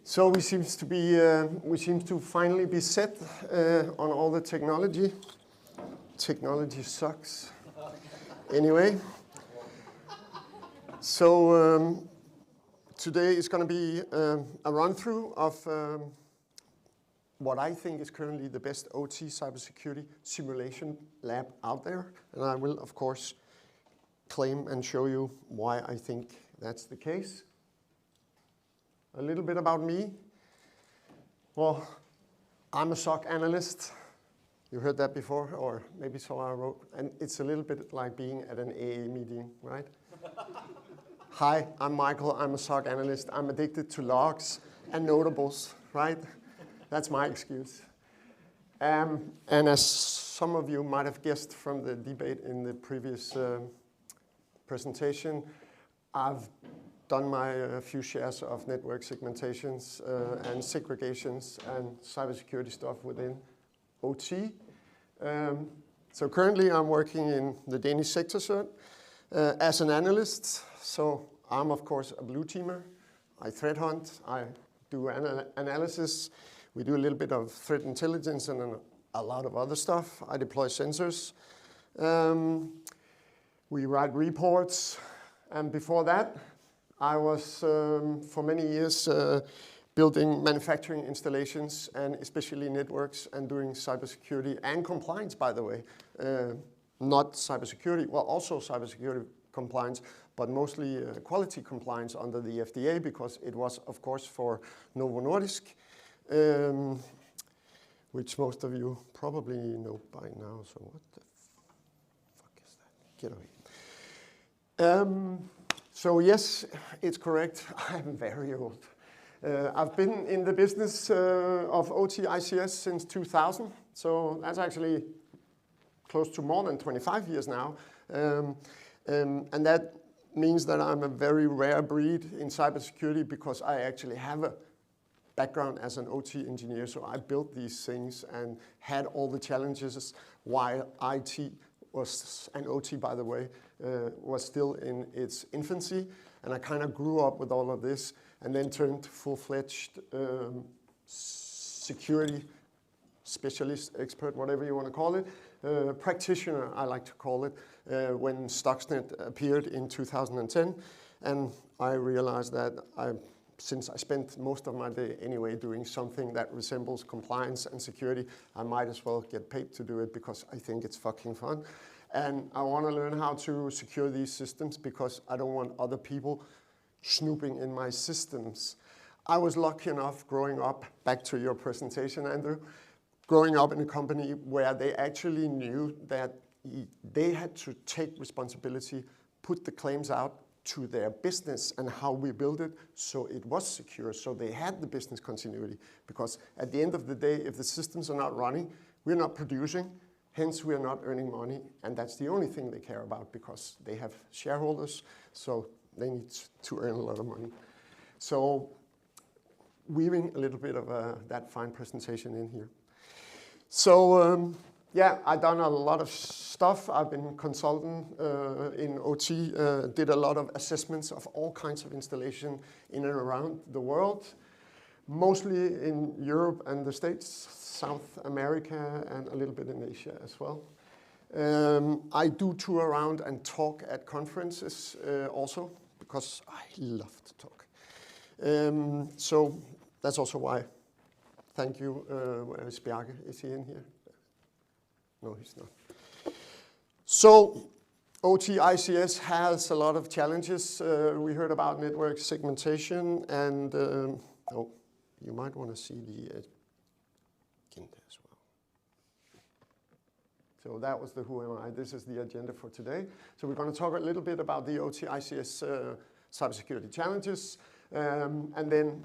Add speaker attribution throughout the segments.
Speaker 1: So we seem to finally be set on all the technology. Technology sucks. Anyway, so today is going to be a run-through of what I think is currently the best OT cybersecurity simulation lab out there, and I will, of course, claim and show you why I think that's the case. A little bit about me. Well, I'm a SOC analyst. You heard that before, or maybe so I wrote. And it's a little bit like being at an AA meeting, right? Hi, I'm Michael. I'm a SOC analyst. I'm addicted to logs and notables, right? That's my excuse. And as some of you might have guessed from the debate in the previous presentation, I've done my few shares of network segmentations and segregations and cybersecurity stuff within OT. So currently I'm working in the Danish SektorCERT as an analyst. So I'm of course a blue teamer. I threat hunt, I do analysis. We do a little bit of threat intelligence and a lot of other stuff. I deploy sensors. We write reports. And before that, I was, for many years, building manufacturing installations and especially networks and doing cybersecurity and compliance, by the way. Not cybersecurity, well, also cybersecurity compliance, but mostly quality compliance under the FDA because it was, of course, for Novo Nordisk, which most of you probably know by now. So what the fuck is that? Get away. So yes, it's correct. I'm very old. I've been in the business of OT ICS since 2000. So that's actually close to more than 25 years now. And that means that I'm a very rare breed in cybersecurity because I actually have a background as an OT engineer. So I built these things and had all the challenges while IT was, and OT, by the way, was still in its infancy. And I kind of grew up with all of this and then turned full-fledged security specialist, expert, whatever you want to call it, practitioner, I like to call it, when Stuxnet appeared in 2010. And I realized that since I spent most of my day anyway doing something that resembles compliance and security, I might as well get paid to do it because I think it's fucking fun. And I want to learn how to secure these systems because I don't want other people snooping in my systems. I was lucky enough growing up, back to your presentation, Andrew, growing up in a company where they actually knew that they had to take responsibility, put the claims out to their business and how we build it so it was secure, so they had the business continuity. Because at the end of the day, if the systems are not running, we're not producing, hence we're not earning money, and that's the only thing they care about because they have shareholders, so they need to earn a lot of money. So weaving a little bit of that fine presentation in here. So yeah, I've done a lot of stuff. I've been consultant in OT, did a lot of assessments of all kinds of installation in and around the world, mostly in Europe and the States, South America, and a little bit in Asia as well. I do tour around and talk at conferences also, because I love to talk. So that's also why. Thank you. Where is Bjarke? Is he in here? No, he's not. So OT ICS has a lot of challenges. We heard about network segmentation, and oh, you might want to see the agenda as well. So that was the who am I. This is the agenda for today. So we're going to talk a little bit about the OT ICS cybersecurity challenges, and then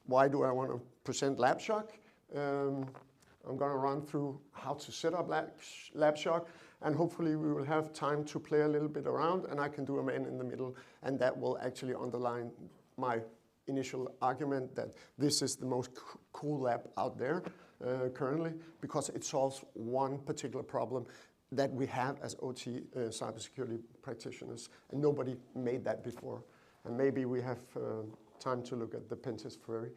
Speaker 1: why do I want to present Labshock. I'm going to run through how to set up Labshock, and hopefully we will have time to play a little bit around, and I can do a man in the middle, and that will actually underline my initial argument that this is the most cool lab out there currently, because it solves one particular problem that we have as OT cybersecurity practitioners, and nobody made that before. And maybe we have time to look at the pentest query.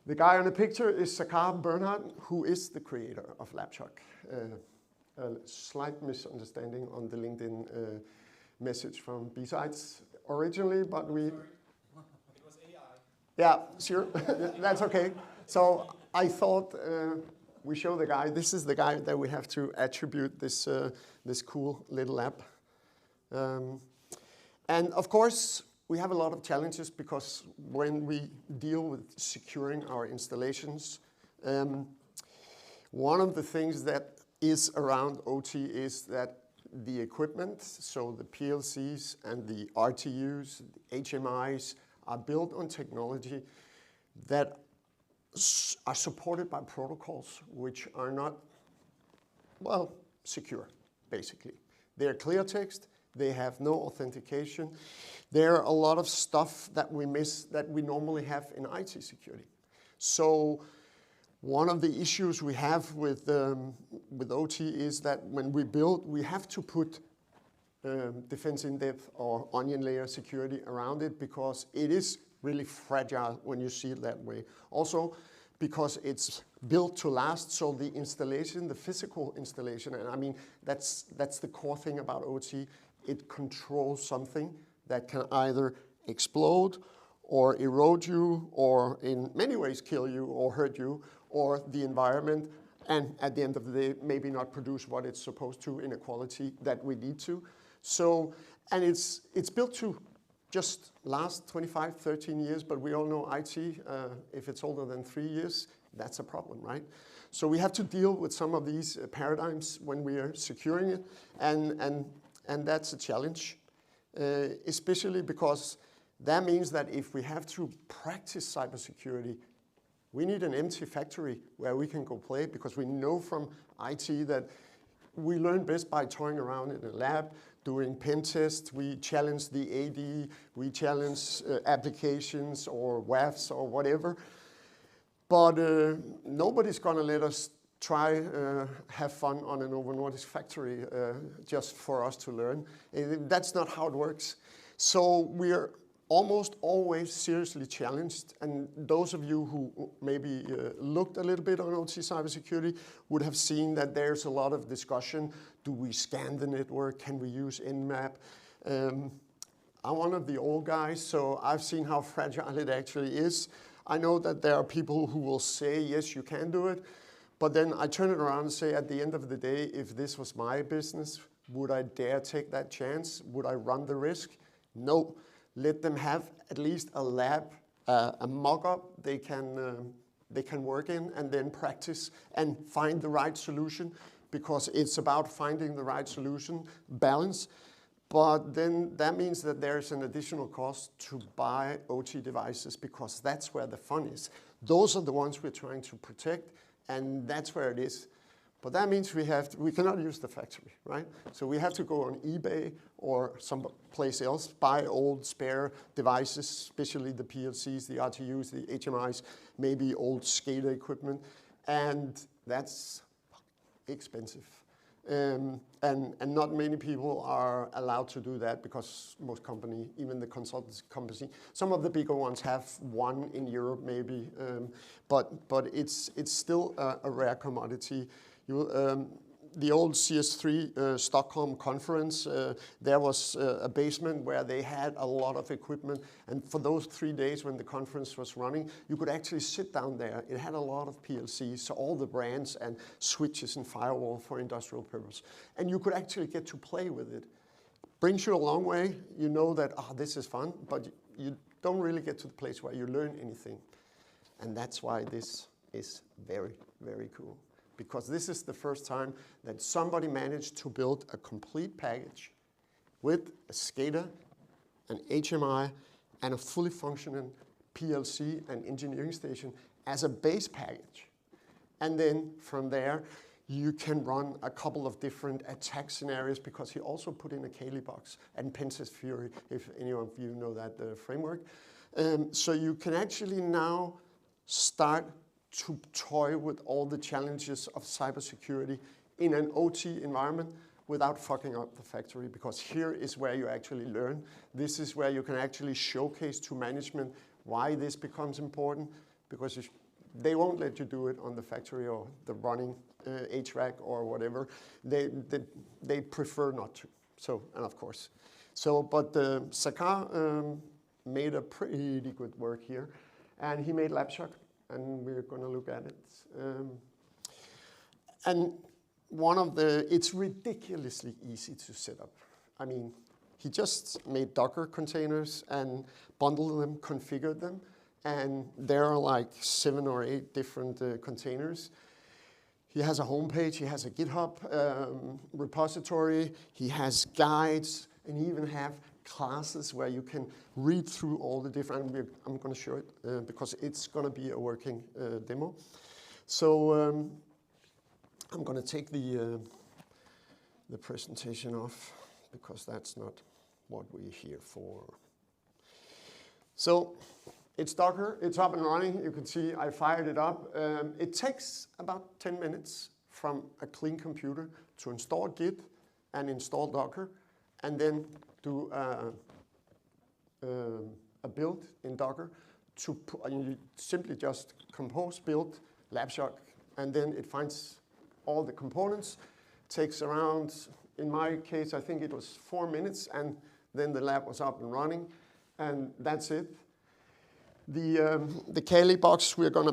Speaker 1: The guy on the picture is Sakar Bernhardt, who is the creator of Labshock. A slight misunderstanding on the LinkedIn message from BSides originally, but we...
Speaker 2: Sorry. It was AI.
Speaker 1: Yeah, sure, that's okay. So I thought we show the guy. This is the guy that we have to attribute this, this cool little app. And of course, we have a lot of challenges because when we deal with securing our installations, one of the things that is around OT is that the equipment, so the PLCs and the RTUs, the HMIs, are built on technology that are supported by protocols which are not, well, secure, basically. They're clear text, they have no authentication. There are a lot of stuff that we miss that we normally have in IT security. So one of the issues we have with OT is that when we build, we have to put defense in depth or onion layer security around it because it is really fragile when you see it that way. Also, because it's built to last, so the installation, the physical installation, and I mean, that's the core thing about OT, it controls something that can either explode or erode you, or in many ways kill you or hurt you, or the environment, and at the end of the day, maybe not produce what it's supposed to in a quality that we need to. So, and it's built to just last 25, 13 years, but we all know IT, if it's older than 3 years, that's a problem, right? So we have to deal with some of these paradigms when we are securing it, and that's a challenge, especially because that means that if we have to practice cybersecurity, we need an empty factory where we can go play, because we know from IT that we learn best by toying around in a lab, doing pen tests, we challenge the AD, we challenge applications or WAFs or whatever. But nobody's gonna let us try have fun on an Novo Nordisk factory just for us to learn. That's not how it works. So we're almost always seriously challenged, and those of you who maybe looked a little bit on OT cybersecurity would have seen that there's a lot of discussion. Do we scan the network? Can we use Nmap? I'm one of the old guys, so I've seen how fragile it actually is. I know that there are people who will say, yes, you can do it, but then I turn it around and say, at the end of the day, if this was my business, would I dare take that chance? Would I run the risk? No. Let them have at least a lab, a mock-up they can work in, and then practice and find the right solution, because it's about finding the right solution, balance. But then that means that there's an additional cost to buy OT devices, because that's where the fun is. Those are the ones we're trying to protect, and that's where it is. But that means we cannot use the factory, right? So we have to go on eBay or someplace else, buy old spare devices, especially the PLCs, the RTUs, the HMIs, maybe old SCADA equipment, and that's expensive. And not many people are allowed to do that, because most company, even the consultancy company, some of the bigger ones have one in Europe maybe, but it's still a rare commodity. The old CS3 Stockholm conference, there was a basement where they had a lot of equipment, and for those 3 days when the conference was running, you could actually sit down there. It had a lot of PLCs, so all the brands and switches and firewall for industrial purpose, and you could actually get to play with it. Brings you a long way. You know that, this is fun, but you don't really get to the place where you learn anything, and that's why this is very, very cool. Because this is the first time that somebody managed to build a complete package with a SCADA, an HMI, and a fully functioning PLC and engineering station as a base package. And then from there, you can run a couple of different attack scenarios, because he also put in a Kali box and Pentest Fury, if any of you know that framework. So you can actually now start to toy with all the challenges of cybersecurity in an OT environment without fucking up the factory, because here is where you actually learn. This is where you can actually showcase to management why this becomes important, because they won't let you do it on the factory or the running HVAC or whatever. They prefer not to. So, and of course. So, but Sakar made a pretty good work here, and he made Labshock, and we're going to look at it. And it's ridiculously easy to set up. I mean, he just made Docker containers and bundled them, configured them, and there are like 7 or 8 different containers. He has a homepage, he has a GitHub repository, he has guides, and he even have classes where you can read through all the different, I'm going to show it because it's going to be a working demo. So I'm going to take the presentation off because that's not what we're here for. So it's Docker, it's up and running. You can see I fired it up. It takes about 10 minutes from a clean computer to install Git and install Docker, and then do a build in Docker. You simply just compose, build, Labshock, and then it finds all the components. Takes around, in my case, I think it was 4 minutes, and then the lab was up and running, and that's it. The Kali box we're gonna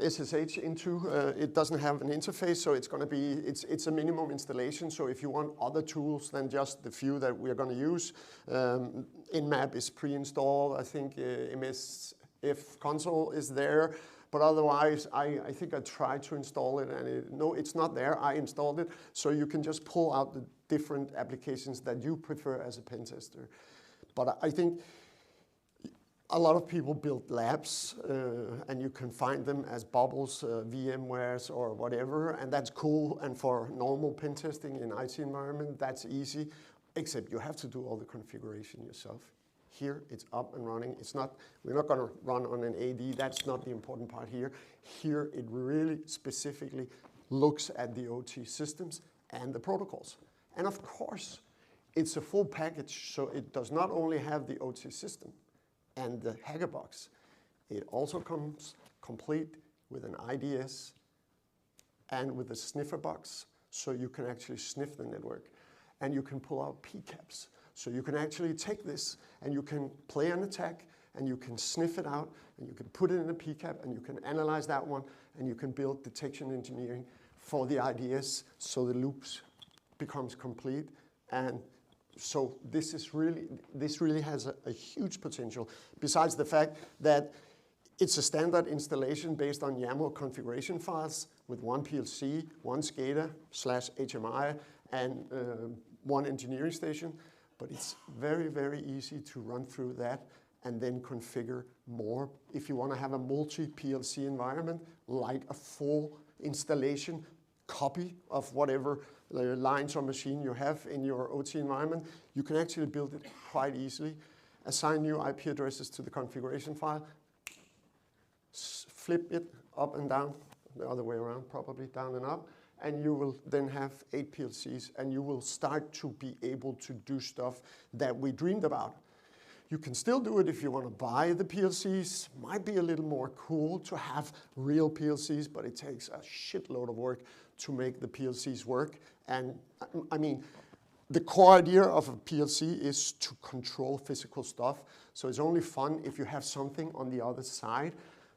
Speaker 1: SSH into. It doesn't have an interface, so it's gonna be it's a minimum installation. So if you want other tools than just the few that we're gonna use, Nmap is pre-installed. I think MSF console is there, but otherwise I think I tried to install it, and no, it's not there. I installed it, so you can just pull out the different applications that you prefer as a pen tester. But I think a lot of people build labs, and you can find them as bubbles, VMwares or whatever, and that's cool. And for normal pen testing in IT environment, that's easy, except you have to do all the configuration yourself. Here, it's up and running. We're not going to run on an AD. That's not the important part here. Here, it really specifically looks at the OT systems and the protocols. And of course, it's a full package, so it does not only have the OT system and the hacker box. It also comes complete with an IDS and with a sniffer box, so you can actually sniff the network. And you can pull out PCAPs. So you can actually take this and you can play an attack and you can sniff it out and you can put it in a PCAP and you can analyze that one and you can build detection engineering for the IDS so the loops becomes complete. And so this really has a huge potential, besides the fact that it's a standard installation based on YAML configuration files with one PLC, one SCADA / HMI, and one engineering station. But it's very, very easy to run through that and then configure more. If you want to have a multi-PLC environment, like a full installation copy of whatever lines or machine you have in your OT environment, you can actually build it quite easily. Assign new IP addresses to the configuration file, flip it up and down, the other way around, probably down and up, and you will then have 8 PLCs, and you will start to be able to do stuff that we dreamed about. You can still do it if you want to buy the PLCs. Might be a little more cool to have real PLCs, but it takes a shitload of work to make the PLCs work. And I mean, the core idea of a PLC is to control physical stuff. So it's only fun if you have something on the other side.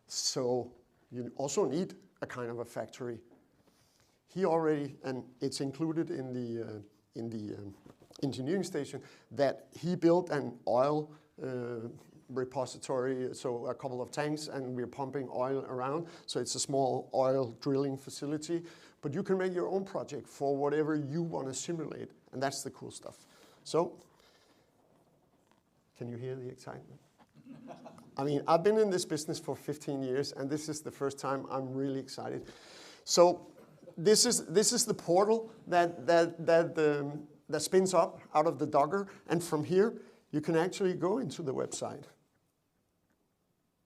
Speaker 1: So you also need a kind of a factory. He already, and it's included in the engineering station, that he built an oil repository, so a couple of tanks, and we're pumping oil around. So it's a small oil drilling facility. But you can make your own project for whatever you want to simulate, and that's the cool stuff. So, can you hear the excitement? I mean, I've been in this business for 15 years, and this is the first time I'm really excited. So, this is the portal that spins up out of the Docker, and from here you can actually go into the website.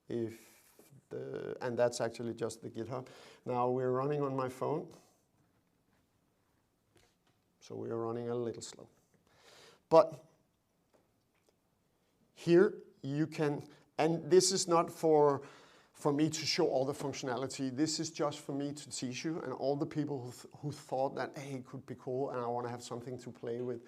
Speaker 1: And that's actually just the GitHub. Now we're running on my phone, so we're running a little slow. But here you can, and this is not for for me to show all the functionality. This is just for me to teach you, and all the people who thought that, hey, it could be cool and I want to have something to play with,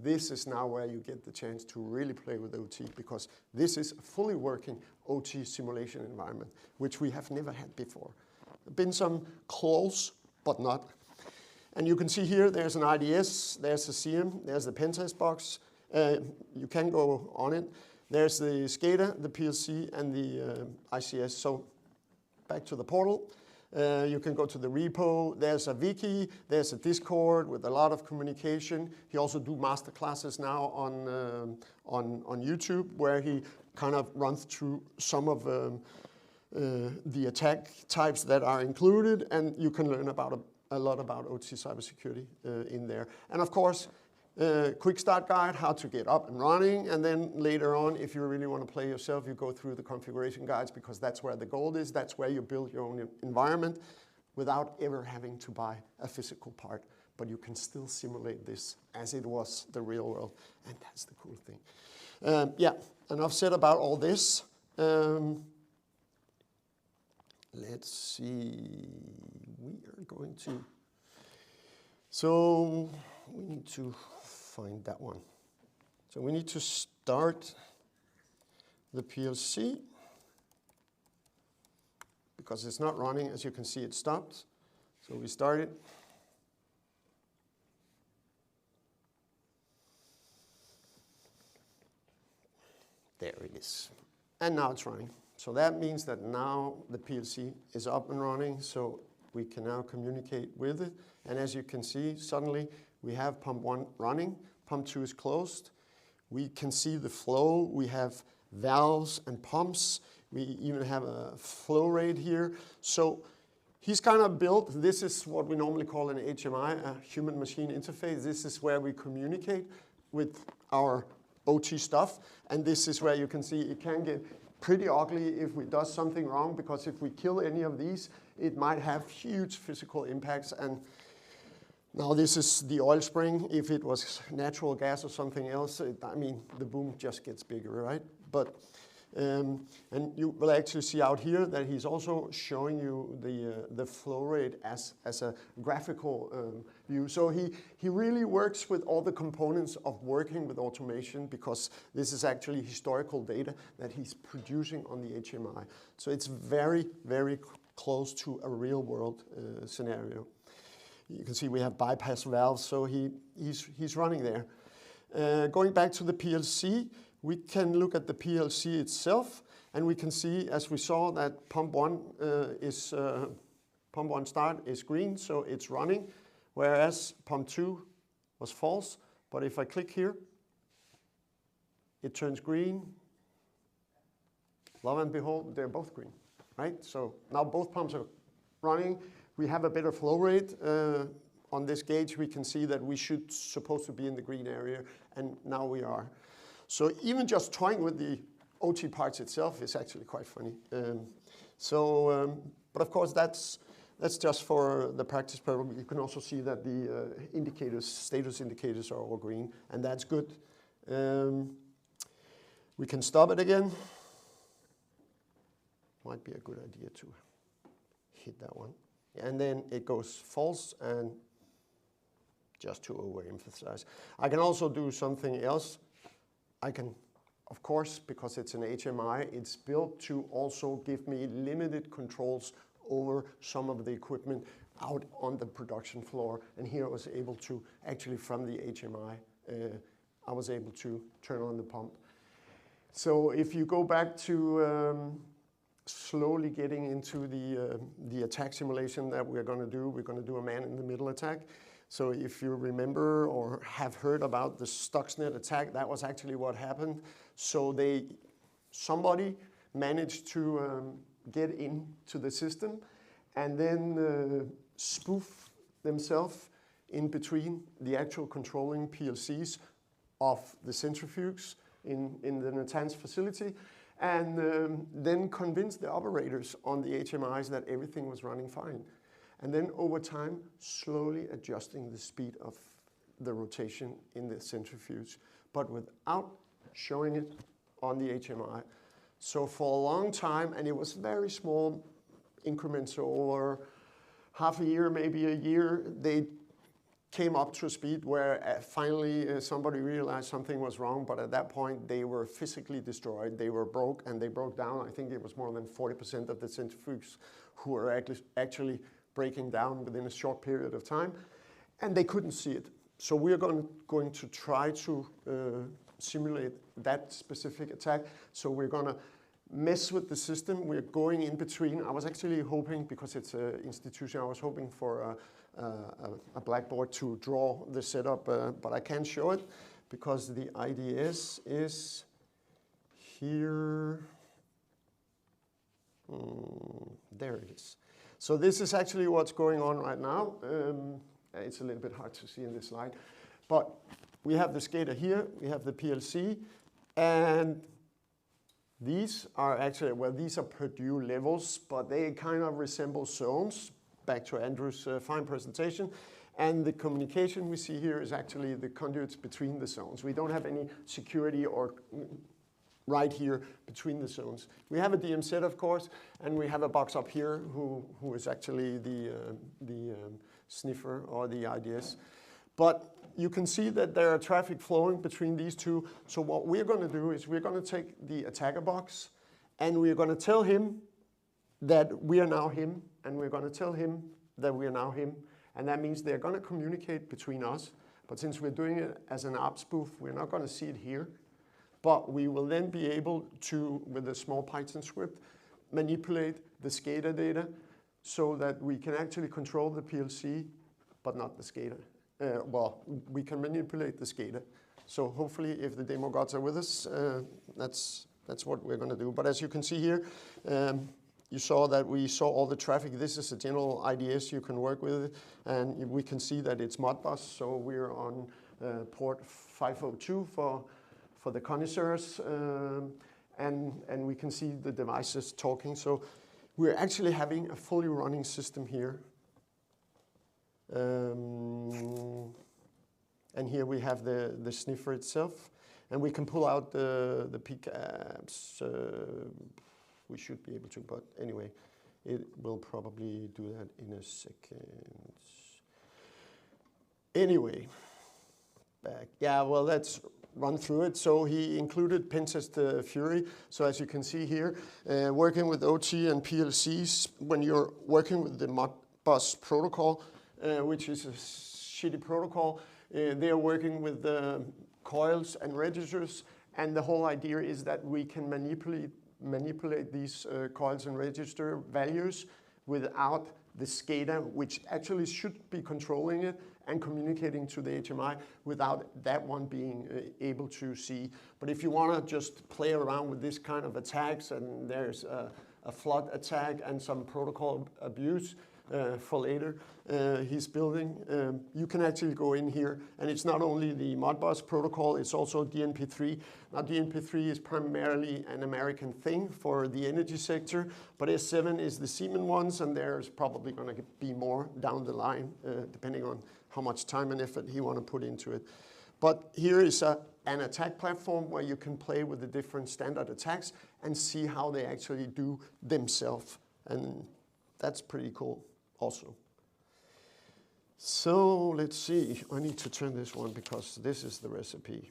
Speaker 1: this is now where you get the chance to really play with OT, because this is a fully working OT simulation environment, which we have never had before. There have been some close, but not. And you can see here, there's an IDS, there's a CM, there's the pentest box. You can go on it. There's the SCADA, the PLC, and the ICS. So back to the portal. You can go to the repo. There's a wiki. There's a Discord with a lot of communication. He also do master classes now on YouTube, where he kind of runs through some of the attack types that are included, and you can learn about a lot about OT cybersecurity in there. And of course, quick start guide, how to get up and running, and then later on, if you really want to play yourself, you go through the configuration guides, because that's where the gold is. That's where you build your own environment without ever having to buy a physical part. But you can still simulate this as it was the real world, and that's the cool thing. Yeah, enough said about all this. Let's see, we are going to, so we need to find that one. So we need to start the PLC, because it's not running. As you can see, it stopped. So we start it. There it is. And now it's running. So that means that now the PLC is up and running, so we can now communicate with it. And as you can see, suddenly we have pump 1 running, pump 2 is closed. We can see the flow. We have valves and pumps. We even have a flow rate here. So he's kind of built, this is what we normally call an HMI, a human-machine interface. This is where we communicate with our OT stuff. And this is where you can see it can get pretty ugly if we do something wrong, because if we kill any of these, it might have huge physical impacts. And now this is the oil spring. If it was natural gas or something else, I mean, the boom just gets bigger, right? But and you will actually see out here that he's also showing you the flow rate as a graphical view. So he really works with all the components of working with automation, because this is actually historical data that he's producing on the HMI. So it's very, very close to a real world scenario. You can see we have bypass valves, so he's running there. Going back to the PLC, we can look at the PLC itself, and we can see, as we saw, that pump 1 start is green, so it's running, whereas pump 2 was false. But if I click here, it turns green. Lo and behold, they're both green, right? So now both pumps are running. We have a better flow rate. On this gauge, we can see that we should supposed to be in the green area, and now we are. So even just toying with the OT parts itself is actually quite funny. But of course, that's just for the practice purpose. You can also see that the indicators, status indicators, are all green, and that's good. We can stop it again. Might be a good idea to hit that one. And then it goes false, and just to overemphasize. I can also do something else. I can, of course, because it's an HMI, it's built to also give me limited controls over some of the equipment out on the production floor. And here I was able to, actually from the HMI, I was able to turn on the pump. So if you go back to slowly getting into the attack simulation that we're going to do a man-in-the-middle attack. So if you remember or have heard about the Stuxnet attack, that was actually what happened. So somebody managed to get into the system and then spoof themselves in between the actual controlling PLCs of the centrifuges in the Natanz facility, and then convince the operators on the HMIs that everything was running fine. And then over time, slowly adjusting the speed of the rotation in the centrifuge, but without showing it on the HMI. So for a long time, and it was very small increments, so over half a year, maybe a year, they came up to a speed where finally somebody realized something was wrong, but at that point they were physically destroyed. They were broke, and they broke down. I think it was more than 40% of the centrifuges who were actually breaking down within a short period of time, and they couldn't see it. So we're going to try to simulate that specific attack. So we're going to mess with the system. We're going in between. I was actually hoping, because it's an institution, I was hoping for a blackboard to draw the setup, but I can't show it because the IDS is here. There it is. So this is actually what's going on right now. It's a little bit hard to see in this slide, but we have the SCADA here, we have the PLC, and these are actually, well, these are Purdue levels, but they kind of resemble zones, back to Andrew's fine presentation. And the communication we see here is actually the conduits between the zones. We don't have any security or right here between the zones. We have a DM set, of course, and we have a box up here who is actually the sniffer or the IDS. But you can see that there are traffic flowing between these two. So what we're going to do is we're going to take the attacker box, and we're going to tell him that we are now him, and we're going to tell him that we are now him. And that means they're going to communicate between us. But since we're doing it as an ARP spoof, we're not going to see it here. But we will then be able to, with a small Python script, manipulate the SCADA data so that we can actually control the PLC, but not the SCADA. Well, we can manipulate the SCADA. So hopefully, if the demo gods are with us, that's what we're going to do. But as you can see here, you saw that we saw all the traffic. This is a general IDS you can work with, and we can see that it's Modbus. So we're on port 502 for the connoisseurs, and we can see the devices talking. So we're actually having a fully running system here. And here we have the sniffer itself, and we can pull out the PCAPs. We should be able to, but anyway, it will probably do that in a second. Anyway, back. Yeah, well, let's run through it. So he included Pentest Fury. So as you can see here, working with OT and PLCs, when you're working with the Modbus protocol, which is a shitty protocol, they are working with the coils and registers, and the whole idea is that we can manipulate these coils and register values without the SCADA, which actually should be controlling it and communicating to the HMI without that one being able to see. But if you want to just play around with this kind of attacks, and there's a flood attack and some protocol abuse for later, he's building, you can actually go in here, and it's not only the Modbus protocol, it's also DNP3. Now DNP3 is primarily an American thing for the energy sector, but S7 is the Siemens ones, and there's probably going to be more down the line, depending on how much time and effort he want to put into it. But here is an attack platform where you can play with the different standard attacks and see how they actually do themselves, and that's pretty cool also. So let's see, I need to turn this one because this is the recipe.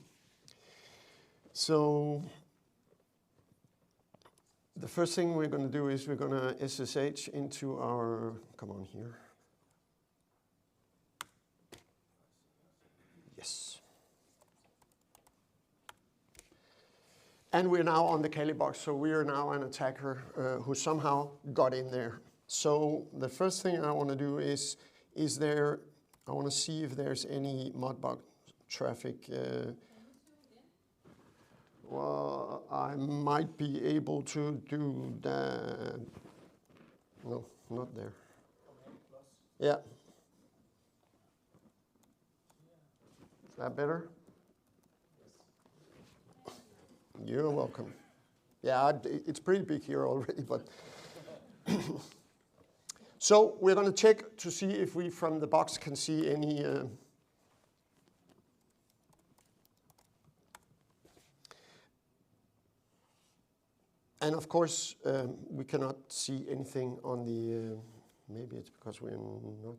Speaker 1: So the first thing we're going to do is we're going to SSH into our, come on here. Yes. And we're now on the Kali box, so we are now an attacker who somehow got in there. So the first thing I want to do is I want to see if there's any Modbus traffic. Well, I might be able to do that. No, not there. Yeah. Is that better? You're welcome. Yeah, it's pretty big here already, but. So we're going to check to see if we from the box can see any And of course, we cannot see anything on the, maybe it's because we're not.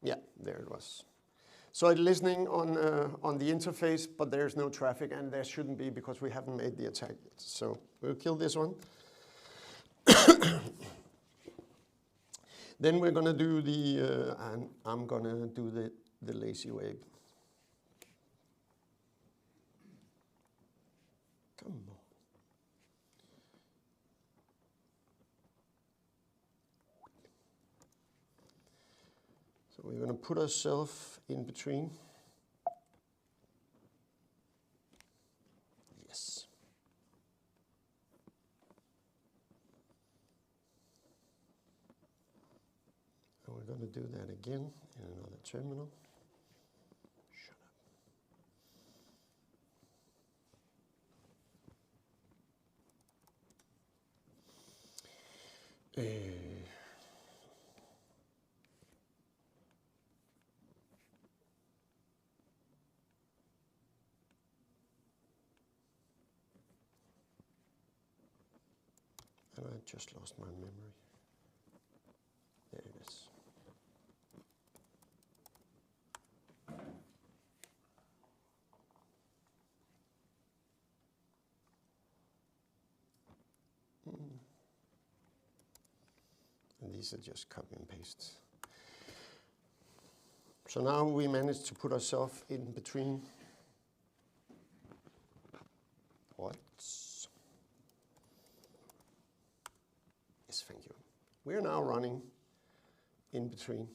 Speaker 1: Yeah, there it was. So it's listening on the interface, but there's no traffic, and there shouldn't be because we haven't made the attack yet. So we'll kill this one. Then we're going to do the, and I'm going to do the lazy way. Come on. So we're going to put ourselves in between. Yes. And we're going to do that again in another terminal. Shut up. And I just lost my memory. There it is. And these are just copy and paste. So now we managed to put ourselves in between. What? Yes, thank you. We're now running in between.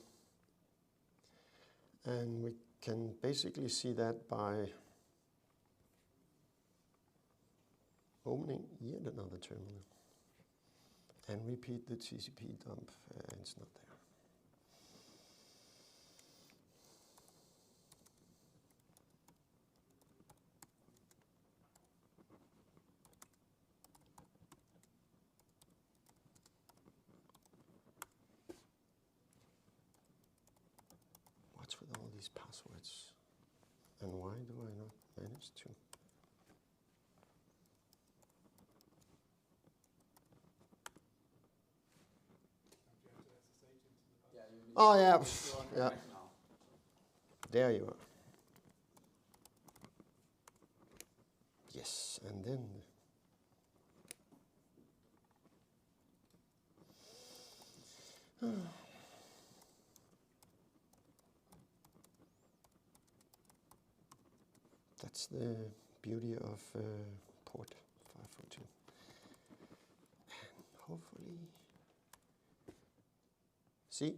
Speaker 1: And we can basically see that by opening yet another terminal. And repeat the TCP dump. It's not there. What's with all these passwords? And why do I not manage to? Oh yeah, yeah. There you are. Yes, and then that's the beauty of port 542. And hopefully, see,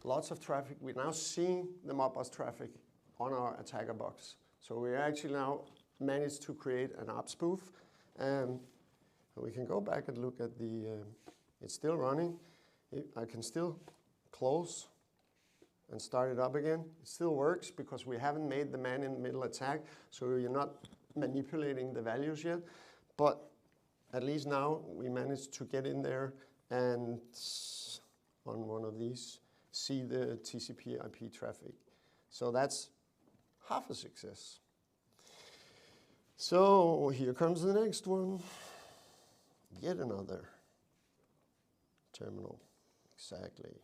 Speaker 1: lots of traffic. We're now seeing the Modbus traffic on our attacker box. So we actually now managed to create an ARP spoof. And we can go back and look at the, it's still running. I can still close and start it up again. It still works because we haven't made the man-in-the-middle attack, so you're not manipulating the values yet. But at least now we managed to get in there and on one of these, see the TCP IP traffic. So that's half a success. So here comes the next one. Yet another terminal, exactly,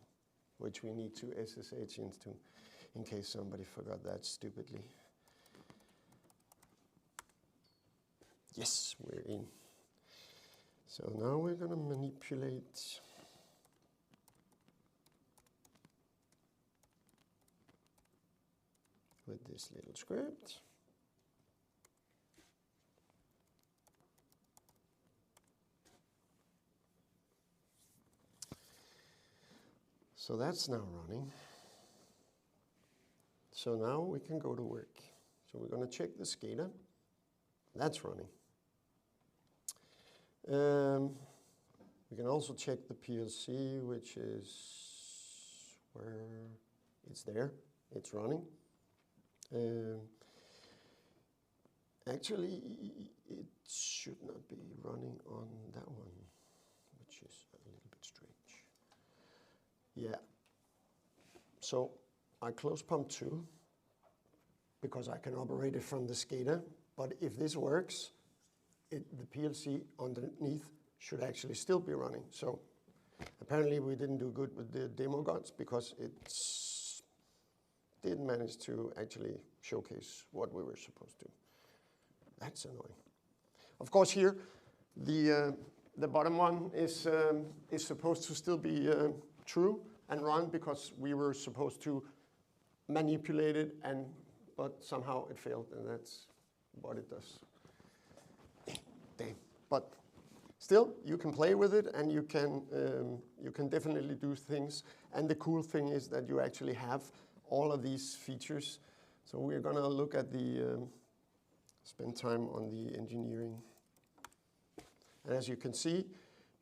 Speaker 1: which we need to SSH into in case somebody forgot that stupidly. Yes, we're in. So now we're going to manipulate with this little script. So that's now running. So now we can go to work. So we're going to check the SCADA. That's running. We can also check the PLC, which is where it's there. It's running. Actually, it should not be running on that one, which is a little bit strange. Yeah. So I close pump 2 because I can operate it from the SCADA. But if this works, the PLC underneath should actually still be running. So apparently we didn't do good with the demo guts because it didn't manage to actually showcase what we were supposed to. That's annoying. Of course here, the bottom one is supposed to still be true and run because we were supposed to manipulate it, but somehow it failed, and that's what it does. Damn. But still, you can play with it, and you can definitely do things. And the cool thing is that you actually have all of these features. So we're going to look at spend time on the engineering. And as you can see,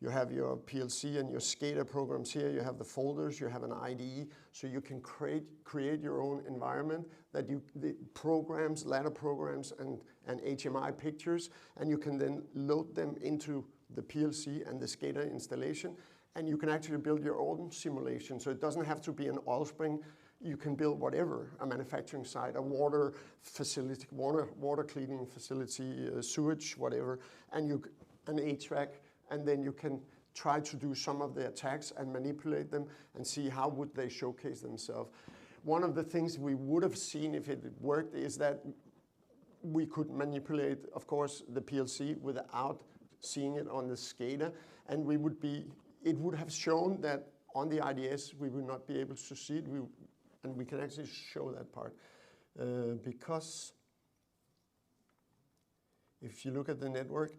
Speaker 1: you have your PLC and your SCADA programs here. You have the folders, you have an IDE, so you can create your own environment that the programs, ladder programs, and HMI pictures, and you can then load them into the PLC and the SCADA installation, and you can actually build your own simulation. So it doesn't have to be an oil spring. You can build whatever, a manufacturing site, a water facility, water cleaning facility, sewage, whatever, and an HVAC, and then you can try to do some of the attacks and manipulate them and see how would they showcase themselves. One of the things we would have seen if it worked is that we could manipulate, of course, the PLC without seeing it on the SCADA, and it would have shown that on the IDS we would not be able to see it, and we can actually show that part. Because if you look at the network,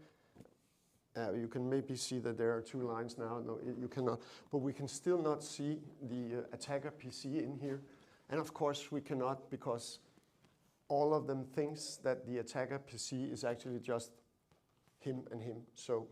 Speaker 1: you can maybe see that there are 2 lines now. No, you cannot. But we can still not see the attacker PC in here. And of course we cannot, because all of them thinks that the attacker PC is actually just him and him. So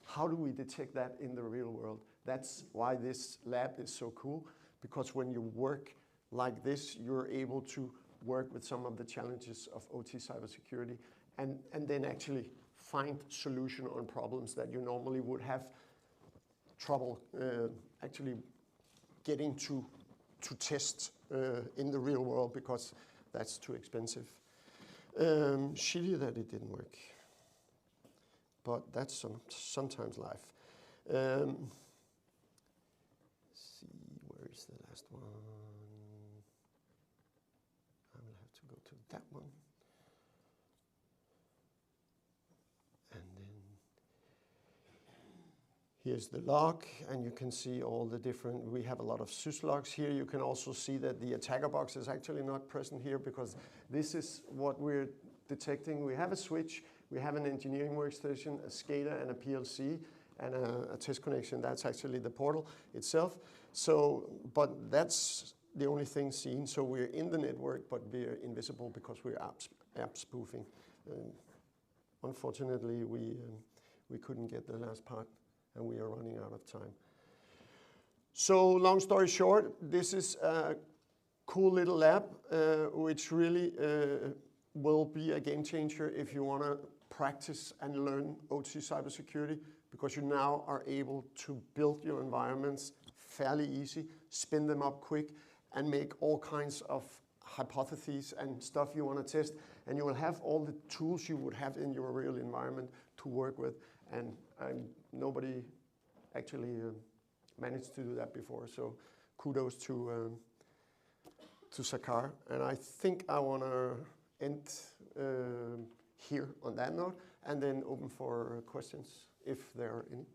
Speaker 1: how do we detect that in the real world? That's why this lab is so cool, because when you work like this, you're able to work with some of the challenges of OT cybersecurity and then actually find solution on problems that you normally would have trouble actually getting to test in the real world, because that's too expensive. Shitty that it didn't work, but that's sometimes life. See, where is the last one? I will have to go to that one. And then here's the log, and you can see all the different, we have a lot of syslogs here. You can also see that the attacker box is actually not present here, because this is what we're detecting. We have a switch, we have an engineering workstation, a SCADA and a PLC, and a test connection. That's actually the portal itself. So, but that's the only thing seen. So we're in the network, but we're invisible because we're app spoofing. Unfortunately, we couldn't get the last part, and we are running out of time. So long story short, this is a cool little lab, which really will be a game changer if you want to practice and learn OT cybersecurity, because you now are able to build your environments fairly easy, spin them up quick, and make all kinds of hypotheses and stuff you want to test, and you will have all the tools you would have in your real environment to work with, and nobody actually managed to do that before. So kudos to Sakar, and I think I want to end here on that note, and then open for questions if there are any.